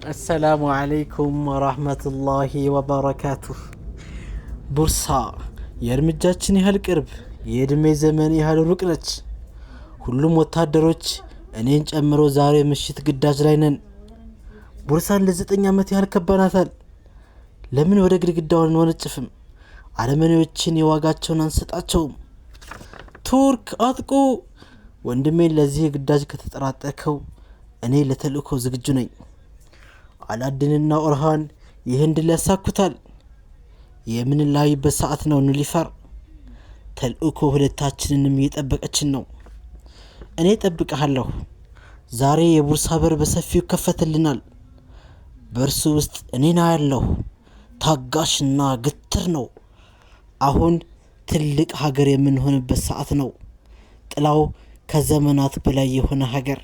السلام عليكم ورحمة الله وبركاته ቡርሳ የእርምጃችን ያህል ቅርብ የእድሜ ዘመን ያህል ሩቅ ነች። ሁሉም ወታደሮች እኔን ጨምሮ ዛሬ ምሽት ግዳጅ ላይ ነን። ቡርሳን ለ9 ዓመት ያህል ከባናታል። ለምን ወደ ግድግዳው አንወነጭፍም? አረመኔዎችን የዋጋቸውን አንሰጣቸውም። ቱርክ አጥቁ! ወንድሜን ለዚህ ግዳጅ ከተጠራጠከው እኔ ለተልእኮ ዝግጁ ነኝ። አላድንና ኦርሃን ይህን ድል ያሳኩታል። የምንለያይበት ሰዓት ነው ኑሊፈር። ተልእኮ ሁለታችንንም እየጠበቀችን ነው። እኔ እጠብቅሃለሁ። ዛሬ የቡርሳ በር በሰፊው ይከፈትልናል። በእርሱ ውስጥ እኔና ያለሁ ታጋሽና ግትር ነው። አሁን ትልቅ ሀገር የምንሆንበት ሰዓት ነው። ጥላው ከዘመናት በላይ የሆነ ሀገር